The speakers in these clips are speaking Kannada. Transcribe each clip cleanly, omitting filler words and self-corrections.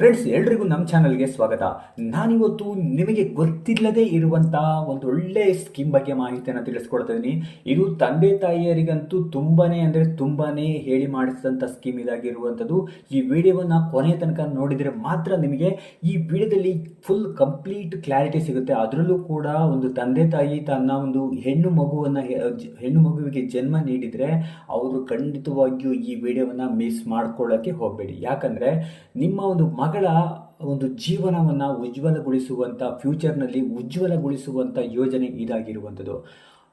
ಫ್ರೆಂಡ್ಸ್, ಎಲ್ರಿಗೂ ನಮ್ಮ ಚಾನಲ್ಗೆ ಸ್ವಾಗತ. ನಾನಿವತ್ತು ನಿಮಗೆ ಗೊತ್ತಿಲ್ಲದೆ ಇರುವಂಥ ಒಂದು ಒಳ್ಳೆ ಸ್ಕೀಮ್ ಬಗ್ಗೆ ಮಾಹಿತಿಯನ್ನು ತಿಳಿಸ್ಕೊಡ್ತಾ ಇದ್ದೀನಿ. ಇದು ತಂದೆ ತಾಯಿಯರಿಗಂತೂ ತುಂಬಾನೇ ಹೇಳಿ ಮಾಡಿಸಿದಂಥ ಸ್ಕೀಮ್ ಇದಾಗಿರುವಂಥದ್ದು. ಈ ವಿಡಿಯೋವನ್ನು ಕೊನೆಯ ತನಕ ನೋಡಿದರೆ ಮಾತ್ರ ನಿಮಗೆ ಈ ವಿಡಿಯೋದಲ್ಲಿ ಫುಲ್ ಕಂಪ್ಲೀಟ್ ಕ್ಲಾರಿಟಿ ಸಿಗುತ್ತೆ. ಅದರಲ್ಲೂ ಕೂಡ ಒಂದು ತಂದೆ ತಾಯಿ ತನ್ನ ಒಂದು ಹೆಣ್ಣು ಮಗುವಿಗೆ ಜನ್ಮ ನೀಡಿದರೆ ಅವರು ಖಂಡಿತವಾಗಿಯೂ ಈ ವಿಡಿಯೋವನ್ನು ಮಿಸ್ ಮಾಡ್ಕೊಳ್ಳೋಕ್ಕೆ ಹೋಗಬೇಡಿ. ಯಾಕಂದರೆ ನಿಮ್ಮ ಒಂದು ಮಗಳ ಒಂದು ಜೀವನವನ್ನು ಉಜ್ವಲಗೊಳಿಸುವಂಥ, ಫ್ಯೂಚರ್ನಲ್ಲಿ ಉಜ್ವಲಗೊಳಿಸುವಂಥ ಯೋಜನೆ ಇದಾಗಿರುವಂಥದ್ದು.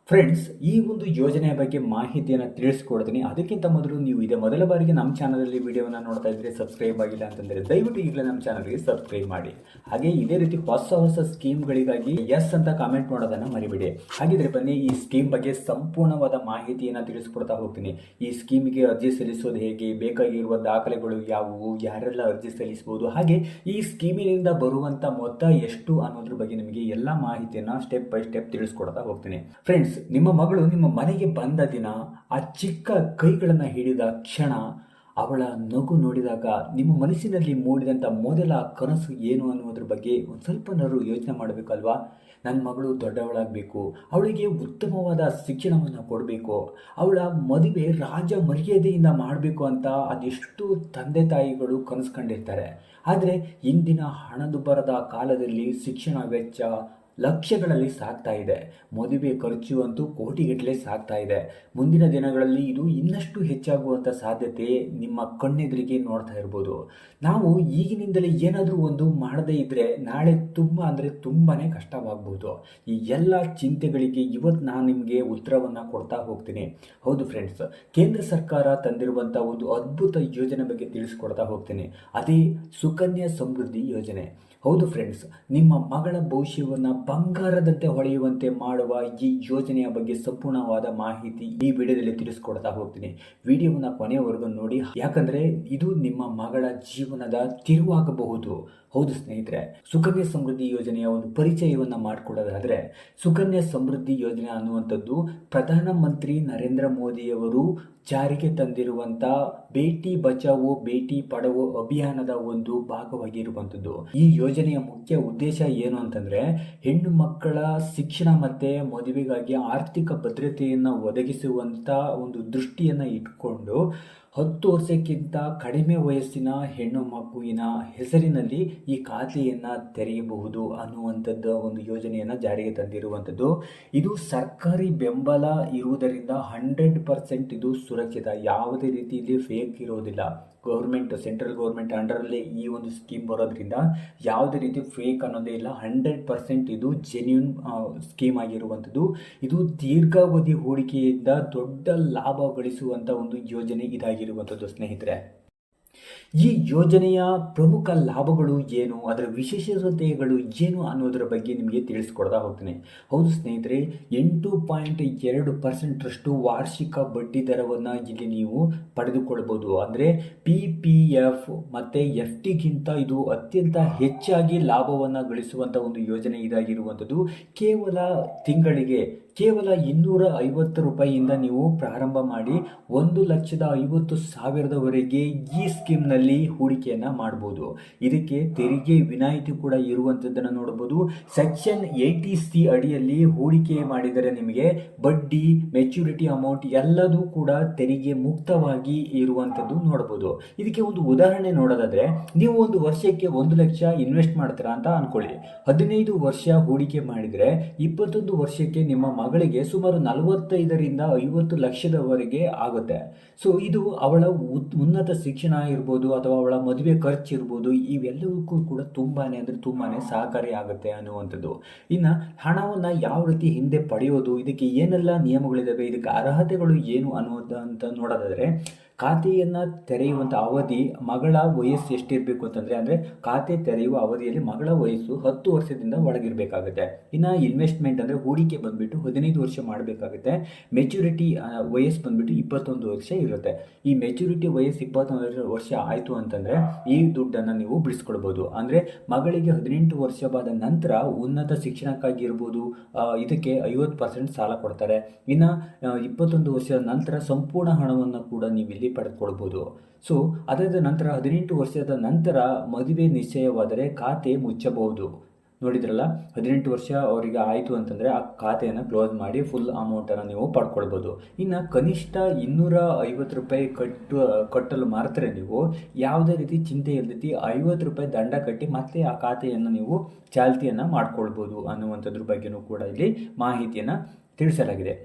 ಫ್ರೆಂಡ್ಸ್, ಈ ಒಂದು ಯೋಜನೆಯ ಬಗ್ಗೆ ಮಾಹಿತಿಯನ್ನು ತಿಳಿಸ್ಕೊಡ್ತೀನಿ. ಅದಕ್ಕಿಂತ ಮೊದಲು ನೀವು ಇದೇ ಮೊದಲ ಬಾರಿಗೆ ನಮ್ಮ ಚಾನಲಲ್ಲಿ ವಿಡಿಯೋವನ್ನು ನೋಡ್ತಾ ಇದ್ದರೆ, ಸಬ್ಸ್ಕ್ರೈಬ್ ಆಗಿಲ್ಲ ಅಂತಂದರೆ ದಯವಿಟ್ಟು ಈಗಲೇ ನಮ್ಮ ಚಾನಲ್ಗೆ ಸಬ್ಸ್ಕ್ರೈಬ್ ಮಾಡಿ. ಹಾಗೆ ಇದೇ ರೀತಿ ಹೊಸ ಸ್ಕೀಮ್ಗಳಿಗಾಗಿ ಎಸ್ ಅಂತ ಕಾಮೆಂಟ್ ಮಾಡೋದನ್ನು ಮರಿಬೇಡಿ. ಹಾಗಿದ್ರೆ ಬನ್ನಿ, ಈ ಸ್ಕೀಮ್ ಬಗ್ಗೆ ಸಂಪೂರ್ಣವಾದ ಮಾಹಿತಿಯನ್ನು ತಿಳಿಸ್ಕೊಡ್ತಾ ಹೋಗ್ತೀನಿ. ಈ ಸ್ಕೀಮಿಗೆ ಅರ್ಜಿ ಸಲ್ಲಿಸೋದು ಹೇಗೆ, ಬೇಕಾಗಿರುವ ದಾಖಲೆಗಳು ಯಾವುವು, ಯಾರೆಲ್ಲ ಅರ್ಜಿ ಸಲ್ಲಿಸಬಹುದು, ಹಾಗೆ ಈ ಸ್ಕೀಮಿನಿಂದ ಬರುವಂಥ ಮೊತ್ತ ಎಷ್ಟು ಅನ್ನೋದ್ರ ಬಗ್ಗೆ ನಿಮಗೆ ಎಲ್ಲ ಮಾಹಿತಿಯನ್ನು ಸ್ಟೆಪ್ ಬೈ ಸ್ಟೆಪ್ ತಿಳಿಸ್ಕೊಡ್ತಾ ಹೋಗ್ತೀನಿ. ಫ್ರೆಂಡ್ಸ್, ನಿಮ್ಮ ಮಗಳು ನಿಮ್ಮ ಮನೆಗೆ ಬಂದ ದಿನ, ಆ ಚಿಕ್ಕ ಕೈಗಳನ್ನು ಹಿಡಿದ ಕ್ಷಣ, ಅವಳ ನಗು ನೋಡಿದಾಗ ನಿಮ್ಮ ಮನಸ್ಸಿನಲ್ಲಿ ಮೂಡಿದಂಥ ಮೊದಲ ಕನಸು ಏನು ಅನ್ನೋದ್ರ ಬಗ್ಗೆ ಒಂದು ಸ್ವಲ್ಪನಾದ್ರು ಯೋಚನೆ ಮಾಡಬೇಕಲ್ವಾ? ನನ್ನ ಮಗಳು ದೊಡ್ಡವಳಾಗಬೇಕು, ಅವಳಿಗೆ ಉತ್ತಮವಾದ ಶಿಕ್ಷಣವನ್ನು ಕೊಡಬೇಕು, ಅವಳ ಮದುವೆ ರಾಜ ಮರ್ಯಾದೆಯಿಂದ ಮಾಡಬೇಕು ಅಂತ ಅದೆಷ್ಟು ತಂದೆ ತಾಯಿಗಳು ಕನಸು ಕಂಡಿರ್ತಾರೆ. ಆದರೆ ಇಂದಿನ ಹಣದುಬ್ಬರದ ಕಾಲದಲ್ಲಿ ಶಿಕ್ಷಣ ವೆಚ್ಚ ಲಕ್ಷಗಳಲ್ಲಿ ಸಾಗ್ತಾ ಇದೆ. ಮದುವೆ ಖರ್ಚು ಅಂತೂ ಕೋಟಿಗಟ್ಟಲೆ ಸಾಗ್ತಾ ಇದೆ. ಮುಂದಿನ ದಿನಗಳಲ್ಲಿ ಇದು ಇನ್ನಷ್ಟು ಹೆಚ್ಚಾಗುವಂಥ ಸಾಧ್ಯತೆ ನಿಮ್ಮ ಕಣ್ಣೆದುರಿಗೆ ನೋಡ್ತಾ ಇರ್ಬೋದು. ನಾವು ಈಗಿನಿಂದಲೇ ಏನಾದರೂ ಒಂದು ಮಾಡದೇ ಇದ್ದರೆ ನಾಳೆ ತುಂಬಾ ಕಷ್ಟವಾಗ್ಬೋದು. ಈ ಎಲ್ಲ ಚಿಂತೆಗಳಿಗೆ ಇವತ್ತು ನಾನು ನಿಮಗೆ ಉತ್ತರವನ್ನು ಕೊಡ್ತಾ ಹೋಗ್ತೀನಿ. ಹೌದು ಫ್ರೆಂಡ್ಸ್, ಕೇಂದ್ರ ಸರ್ಕಾರ ತಂದಿರುವಂಥ ಒಂದು ಅದ್ಭುತ ಯೋಜನೆ ಬಗ್ಗೆ ತಿಳಿಸ್ಕೊಡ್ತಾ ಹೋಗ್ತೀನಿ. ಅದೇ ಸುಕನ್ಯಾ ಸಮೃದ್ಧಿ ಯೋಜನೆ. ಹೌದು ಫ್ರೆಂಡ್ಸ್, ನಿಮ್ಮ ಮಗಳ ಭವಿಷ್ಯವನ್ನು ಬಂಗಾರದಂತೆ ಹೊಳೆಯುವಂತೆ ಮಾಡುವ ಈ ಯೋಜನೆಯ ಬಗ್ಗೆ ಸಂಪೂರ್ಣವಾದ ಮಾಹಿತಿ ಈ ವಿಡಿಯೋದಲ್ಲಿ ತಿಳಿಸ್ಕೊಡ್ತಾ ಹೋಗ್ತೀನಿ. ವಿಡಿಯೋವನ್ನು ಕೊನೆಯವರೆಗೂ ನೋಡಿ, ಯಾಕಂದರೆ ಇದು ನಿಮ್ಮ ಮಗಳ ಜೀವನದ ತಿರುವಾಗಬಹುದು. ಹೌದು ಸ್ನೇಹಿತರೆ, ಸುಕನ್ಯಾ ಸಮೃದ್ಧಿ ಯೋಜನೆಯ ಒಂದು ಪರಿಚಯವನ್ನು ಮಾಡಿಕೊಡೋದಾದರೆ, ಸುಕನ್ಯಾ ಸಮೃದ್ಧಿ ಯೋಜನೆ ಅನ್ನುವಂಥದ್ದು ಪ್ರಧಾನಮಂತ್ರಿ ನರೇಂದ್ರ ಮೋದಿಯವರು ಜಾರಿಗೆ ತಂದಿರುವಂಥ ಬೇಟಿ ಬಚಾವೋ ಬೇಟಿ ಪಡವೋ ಅಭಿಯಾನದ ಒಂದು ಭಾಗವಾಗಿರುವಂಥದ್ದು. ಈ ಯೋಜನೆಯ ಮುಖ್ಯ ಉದ್ದೇಶ ಏನು ಅಂತಂದರೆ, ಹೆಣ್ಣು ಮಕ್ಕಳ ಶಿಕ್ಷಣ ಮತ್ತು ಮದುವೆಗಾಗಿ ಆರ್ಥಿಕ ಭದ್ರತೆಯನ್ನು ಒದಗಿಸುವಂಥ ಒಂದು ದೃಷ್ಟಿಯನ್ನು ಇಟ್ಕೊಂಡು 10 ವರ್ಷಕ್ಕಿಂತ ಕಡಿಮೆ ವಯಸ್ಸಿನ ಹೆಣ್ಣು ಮಗುವಿನ ಹೆಸರಿನಲ್ಲಿ ಈ ಖಾತೆಯನ್ನು ತೆರೆಯಬಹುದು ಅನ್ನುವಂಥದ್ದು ಒಂದು ಯೋಜನೆಯನ್ನು ಜಾರಿಗೆ ತಂದಿರುವಂಥದ್ದು. ಇದು ಸರ್ಕಾರಿ ಬೆಂಬಲ ಇರುವುದರಿಂದ 100% ಇದು ಸುರಕ್ಷಿತ. ಯಾವುದೇ ರೀತಿಯಲ್ಲಿ ಫೇಕ್ ಇರೋದಿಲ್ಲ. ಸೆಂಟ್ರಲ್ ಗೌರ್ಮೆಂಟ್ ಅಂಡರಲ್ಲಿ ಈ ಒಂದು ಸ್ಕೀಮ್ ಬರೋದ್ರಿಂದ ಯಾವುದೇ ರೀತಿ ಫೇಕ್ ಅನ್ನೋದೇ ಇಲ್ಲ. 100% ಇದು ಜೆನ್ಯೂನ್ ಸ್ಕೀಮ್ ಆಗಿರುವಂಥದ್ದು. ಇದು ದೀರ್ಘಾವಧಿ ಹೂಡಿಕೆಯಿಂದ ದೊಡ್ಡ ಲಾಭ ಗಳಿಸುವಂಥ ಒಂದು ಯೋಜನೆ ಇದಾಗಿರುವಂಥದ್ದು ಸ್ನೇಹಿತರೆ. ಈ ಯೋಜನೆಯ ಪ್ರಮುಖ ಲಾಭಗಳು ಏನು, ಅದರ ವಿಶೇಷತೆಗಳು ಏನು ಅನ್ನೋದರ ಬಗ್ಗೆ ನಿಮಗೆ ತಿಳಿಸ್ಕೊಡ್ತಾ ಹೋಗ್ತೀನಿ. ಹೌದು ಸ್ನೇಹಿತರೆ, 8.2% ವಾರ್ಷಿಕ ಬಡ್ಡಿ ದರವನ್ನು ಇಲ್ಲಿ ನೀವು ಪಡೆದುಕೊಳ್ಬೋದು. ಅಂದರೆ PPF ಮತ್ತು FDಗಿಂತ ಇದು ಅತ್ಯಂತ ಹೆಚ್ಚಾಗಿ ಲಾಭವನ್ನು ಗಳಿಸುವಂಥ ಒಂದು ಯೋಜನೆ ಇದಾಗಿರುವಂಥದ್ದು. ತಿಂಗಳಿಗೆ ಕೇವಲ 250 ರೂಪಾಯಿಯಿಂದ ನೀವು ಪ್ರಾರಂಭ ಮಾಡಿ 1,50,000ವರೆಗೆ ಈ ಸ್ಕೀಮ್ನಲ್ಲಿ ಹೂಡಿಕೆಯನ್ನು ಮಾಡ್ಬೋದು. ಇದಕ್ಕೆ ತೆರಿಗೆ ವಿನಾಯಿತಿ ಕೂಡ ಇರುವಂಥದ್ದನ್ನು ನೋಡ್ಬೋದು. ಸೆಕ್ಷನ್ 80C ಅಡಿಯಲ್ಲಿ ಹೂಡಿಕೆ ಮಾಡಿದರೆ ನಿಮಗೆ ಬಡ್ಡಿ, ಮೆಚುರಿಟಿ ಅಮೌಂಟ್ ಎಲ್ಲದೂ ಕೂಡ ತೆರಿಗೆ ಮುಕ್ತವಾಗಿ ಇರುವಂಥದ್ದು ನೋಡ್ಬೋದು. ಇದಕ್ಕೆ ಒಂದು ಉದಾಹರಣೆ ನೋಡೋದಾದರೆ, ನೀವು ಒಂದು ವರ್ಷಕ್ಕೆ 1 ಲಕ್ಷ ಇನ್ವೆಸ್ಟ್ ಮಾಡ್ತೀರಾ ಅಂತ ಅಂದ್ಕೊಳ್ಳಿ. 15 ವರ್ಷ ಹೂಡಿಕೆ ಮಾಡಿದರೆ 21 ವರ್ಷಕ್ಕೆ ನಿಮ್ಮ ಮಗಳಿಗೆ ಸುಮಾರು 45ರಿಂದ 50 ಲಕ್ಷದವರೆಗೆ ಆಗುತ್ತೆ. ಸೊ ಇದು ಅವಳ ಉನ್ನತ ಶಿಕ್ಷಣ ಇರ್ಬೋದು ಅಥವಾ ಅವಳ ಮದುವೆ ಖರ್ಚು ಇರ್ಬೋದು, ಇವೆಲ್ಲವಕ್ಕೂ ಕೂಡ ತುಂಬಾನೇ ಸಹಕಾರಿ ಆಗುತ್ತೆ ಅನ್ನುವಂಥದ್ದು. ಇನ್ನು ಹಣವನ್ನು ಯಾವ ರೀತಿ ಹಿಂದೆ ಪಡೆಯೋದು, ಇದಕ್ಕೆ ಏನೆಲ್ಲ ನಿಯಮಗಳಿದ್ದಾವೆ, ಇದಕ್ಕೆ ಅರ್ಹತೆಗಳು ಏನು ಅನ್ನೋದಂತ ನೋಡೋದಾದರೆ, ಖಾತೆಯನ್ನು ತೆರೆಯುವಂಥ ಅವಧಿ ಮಗಳ ವಯಸ್ಸು ಎಷ್ಟಿರಬೇಕು ಅಂದರೆ ಖಾತೆ ತೆರೆಯುವ ಅವಧಿಯಲ್ಲಿ ಮಗಳ ವಯಸ್ಸು 10 ವರ್ಷದಿಂದ ಒಳಗಿರಬೇಕಾಗುತ್ತೆ. ಇನ್ನು ಇನ್ವೆಸ್ಟ್ಮೆಂಟ್ ಅಂದರೆ ಹೂಡಿಕೆ ಬಂದುಬಿಟ್ಟು 15 ವರ್ಷ ಮಾಡಬೇಕಾಗುತ್ತೆ. ಮೆಚುರಿಟಿ ವಯಸ್ಸು ಬಂದ್ಬಿಟ್ಟು 21 ವರ್ಷ ಇರುತ್ತೆ. ಈ ಮೆಚುರಿಟಿ ವಯಸ್ಸು 21 ವರ್ಷ ಆಯಿತು ಅಂತಂದರೆ ಈ ದುಡ್ಡನ್ನು ನೀವು ಬಿಡಿಸ್ಕೊಳ್ಬೋದು. ಅಂದರೆ ಮಗಳಿಗೆ 18 ವರ್ಷವಾದ ನಂತರ ಉನ್ನತ ಶಿಕ್ಷಣಕ್ಕಾಗಿ ಇರ್ಬೋದು, ಇದಕ್ಕೆ 50% ಸಾಲ ಕೊಡ್ತಾರೆ. ಇನ್ನು 21 ವರ್ಷದ ನಂತರ ಸಂಪೂರ್ಣ ಹಣವನ್ನು ಕೂಡ ನೀವು ಇಲ್ಲಿ ಪಡೆದುಕೊಳ್ಬೋದು. ಸೊ ಅದಾದ ನಂತರ 18 ವರ್ಷದ ನಂತರ ಮದುವೆ ನಿಶ್ಚಯವಾದರೆ ಖಾತೆ ಮುಚ್ಚಬಹುದು. ನೋಡಿದ್ರಲ್ಲ, 18 ವರ್ಷ ಅವರಿಗೆ ಆಯಿತು ಅಂತಂದರೆ ಆ ಖಾತೆಯನ್ನು ಕ್ಲೋಸ್ ಮಾಡಿ ಫುಲ್ ಅಮೌಂಟನ್ನು ನೀವು ಪಡ್ಕೊಳ್ಬೋದು. ಇನ್ನು ಕನಿಷ್ಠ 250 ರೂಪಾಯಿ ಕಟ್ಟಲು ಮಾತ್ರ ನೀವು ಯಾವುದೇ ರೀತಿ ಚಿಂತೆ ಇಲ್ಲದೆ 50 ರೂಪಾಯಿ ದಂಡ ಕಟ್ಟಿ ಮತ್ತೆ ಆ ಖಾತೆಯನ್ನು ನೀವು ಚಾಲ್ತಿಯನ್ನು ಮಾಡ್ಕೊಳ್ಬೋದು ಅನ್ನುವಂಥದ್ರ ಬಗ್ಗೆಯೂ ಕೂಡ ಇಲ್ಲಿ ಮಾಹಿತಿಯನ್ನು ತಿಳಿಸಲಾಗಿದೆ.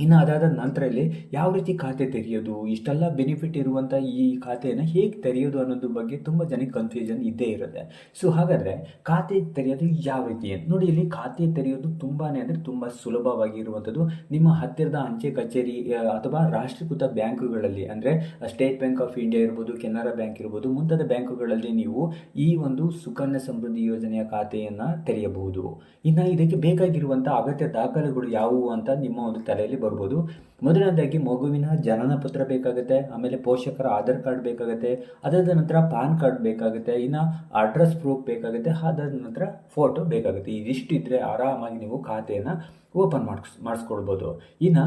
ಇನ್ನು ಅದಾದ ನಂತರ ಇಲ್ಲಿ ಯಾವ ರೀತಿ ಖಾತೆ ತೆರೆಯೋದು, ಇಷ್ಟೆಲ್ಲ ಬೆನಿಫಿಟ್ ಇರುವಂಥ ಈ ಖಾತೆಯನ್ನು ಹೇಗೆ ತೆರೆಯೋದು ಅನ್ನೋದ್ರ ಬಗ್ಗೆ ತುಂಬ ಜನಕ್ಕೆ ಕನ್ಫ್ಯೂಷನ್ ಇದ್ದೇ ಇರುತ್ತೆ. ಸೊ ಹಾಗಾದರೆ ಖಾತೆ ತೆರೆಯೋದು ಯಾವ ರೀತಿ ನೋಡಿ, ಇಲ್ಲಿ ಖಾತೆ ತೆರೆಯೋದು ತುಂಬಾ ಅಂದರೆ ತುಂಬ ಸುಲಭವಾಗಿರುವಂಥದ್ದು. ನಿಮ್ಮ ಹತ್ತಿರದ ಅಂಚೆ ಕಚೇರಿ ಅಥವಾ ರಾಷ್ಟ್ರೀಕೃತ ಬ್ಯಾಂಕುಗಳಲ್ಲಿ ಅಂದರೆ ಸ್ಟೇಟ್ ಬ್ಯಾಂಕ್ ಆಫ್ ಇಂಡಿಯಾ ಇರ್ಬೋದು, ಕೆನರಾ ಬ್ಯಾಂಕ್ ಇರ್ಬೋದು, ಮುಂತಾದ ಬ್ಯಾಂಕುಗಳಲ್ಲಿ ನೀವು ಈ ಒಂದು ಸುಕನ್ಯಾ ಸಮೃದ್ಧಿ ಯೋಜನೆಯ ಖಾತೆಯನ್ನು ತೆರೆಯಬಹುದು. ಇನ್ನು ಇದಕ್ಕೆ ಬೇಕಾಗಿರುವಂಥ ಅಗತ್ಯ ದಾಖಲೆಗಳು ಯಾವುವು ಅಂತ ನಿಮ್ಮ ಒಂದು ತಲೆಯಲ್ಲಿ ಬರ್ಬೋದು. ಮೊದಲನೇದಾಗಿ ಮಗುವಿನ ಜನನ ಪತ್ರ ಬೇಕಾಗುತ್ತೆ, ಆಮೇಲೆ ಪೋಷಕರ ಆಧಾರ್ ಕಾರ್ಡ್ ಬೇಕಾಗುತ್ತೆ, ಅದಾದ ನಂತರ ಪಾನ್ ಕಾರ್ಡ್ ಬೇಕಾಗುತ್ತೆ, ಇನ್ನು ಅಡ್ರೆಸ್ ಪ್ರೂಫ್ ಬೇಕಾಗುತ್ತೆ, ಅದಾದ ನಂತರ ಫೋಟೋ ಬೇಕಾಗುತ್ತೆ. ಇದಿಷ್ಟು ಇದ್ದರೆ ಆರಾಮಾಗಿ ನೀವು ಖಾತೆಯನ್ನು ಓಪನ್ ಮಾಡಿಸ್ಕೊಳ್ಬೋದು. ಇನ್ನು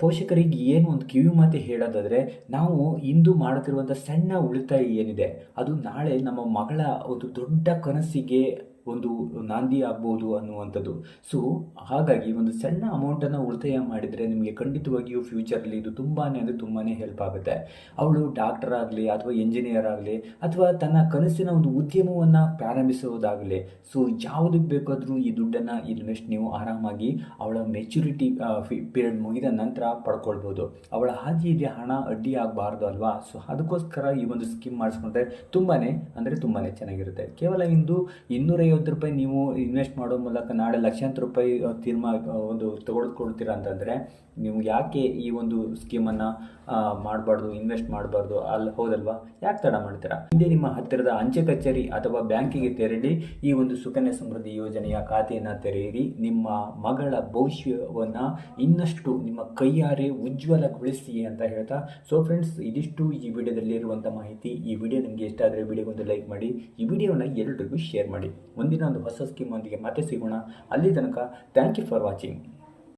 ಪೋಷಕರಿಗೆ ಏನು ಒಂದು ಕಿವಿ ಮಾತು ಹೇಳೋದಾದರೆ, ನಾವು ಇಂದು ಮಾಡುತ್ತಿರುವಂಥ ಸಣ್ಣ ಉಳಿತಾಯ ಏನಿದೆ ಅದು ನಾಳೆ ನಮ್ಮ ಮಗಳ ಒಂದು ದೊಡ್ಡ ಕನಸಿಗೆ ಒಂದು ನಾಂದಿ ಆಗ್ಬೋದು ಅನ್ನುವಂಥದ್ದು. ಸೊ ಹಾಗಾಗಿ ಒಂದು ಸಣ್ಣ ಅಮೌಂಟನ್ನು ಉಳಿತಾಯ ಮಾಡಿದರೆ ನಿಮಗೆ ಖಂಡಿತವಾಗಿಯೂ ಫ್ಯೂಚರಲ್ಲಿ ಇದು ತುಂಬಾ ಅಂದರೆ ತುಂಬಾ ಹೆಲ್ಪ್ ಆಗುತ್ತೆ. ಅವಳು ಡಾಕ್ಟರ್ ಆಗಲಿ ಅಥವಾ ಇಂಜಿನಿಯರ್ ಆಗಲಿ ಅಥವಾ ತನ್ನ ಕನಸಿನ ಒಂದು ಉದ್ಯಮವನ್ನು ಪ್ರಾರಂಭಿಸುವುದಾಗಲಿ, ಸೊ ಯಾವುದಕ್ಕೆ ಬೇಕಾದರೂ ಈ ದುಡ್ಡನ್ನು ಇನ್ವೆಸ್ಟ್ ನೀವು ಆರಾಮಾಗಿ ಅವಳ ಮೆಚುರಿಟಿ ಪೀರಿಯಡ್ ಮುಗಿದ ನಂತರ ಪಡ್ಕೊಳ್ಬೋದು. ಅವಳ ಹಾದಿಯಲ್ಲಿ ಹಣ ಅಡ್ಡಿ ಆಗಬಾರ್ದು ಅಲ್ವಾ. ಸೊ ಅದಕ್ಕೋಸ್ಕರ ಈ ಒಂದು ಸ್ಕೀಮ್ ಮಾಡಿಸ್ಕೊಂಡ್ರೆ ತುಂಬಾ ಅಂದರೆ ತುಂಬಾ ಚೆನ್ನಾಗಿರುತ್ತೆ. ಕೇವಲ ಇಂದು 250 ರೂಪಾಯಿ ನೀವು ಇನ್ವೆಸ್ಟ್ ಮಾಡೋ ಮೂಲಕ ನಾಳೆ ಲಕ್ಷಾಂತರ ರೂಪಾಯಿ ಒಂದು ತೆಗೆದುಕೊಳ್ತೀರಾ ಅಂತಂದರೆ ನೀವು ಯಾಕೆ ಈ ಒಂದು ಸ್ಕೀಮನ್ನು ಮಾಡಬಾರ್ದು, ಇನ್ವೆಸ್ಟ್ ಮಾಡಬಾರ್ದು ಹೌದಲ್ವಾ? ಯಾಕೆ ತಡ ಮಾಡ್ತೀರಾ? ಹಿಂದೆ ನಿಮ್ಮ ಹತ್ತಿರದ ಅಂಚೆ ಕಚೇರಿ ಅಥವಾ ಬ್ಯಾಂಕಿಗೆ ತೆರಳಿ ಈ ಒಂದು ಸುಕನ್ಯಾ ಸಮೃದ್ಧಿ ಯೋಜನೆಯ ಖಾತೆಯನ್ನು ತೆರೆಯಿರಿ. ನಿಮ್ಮ ಮಗಳ ಭವಿಷ್ಯವನ್ನು ಇನ್ನಷ್ಟು ನಿಮ್ಮ ಕೈಯಾರೆ ಉಜ್ವಲಗೊಳಿಸಿ ಅಂತ ಹೇಳ್ತಾ, ಸೊ ಫ್ರೆಂಡ್ಸ್, ಇದಿಷ್ಟು ಈ ವಿಡಿಯೋದಲ್ಲಿ ಇರುವಂಥ ಮಾಹಿತಿ. ಈ ವಿಡಿಯೋ ನಿಮಗೆ ಇಷ್ಟ ಆದರೆ ವಿಡಿಯೋಗೊಂದು ಲೈಕ್ ಮಾಡಿ, ಈ ವಿಡಿಯೋನ ಎಲ್ಲರಿಗೂ ಶೇರ್ ಮಾಡಿ. ಮುಂದಿನ ಒಂದು ಹೊಸ ಸ್ಕೀಮ್ ಒಂದಿಗೆ ಮತ್ತೆ ಸಿಗೋಣ. ಅಲ್ಲಿ ತನಕ ಥ್ಯಾಂಕ್ ಯು ಫಾರ್ ವಾಚಿಂಗ್.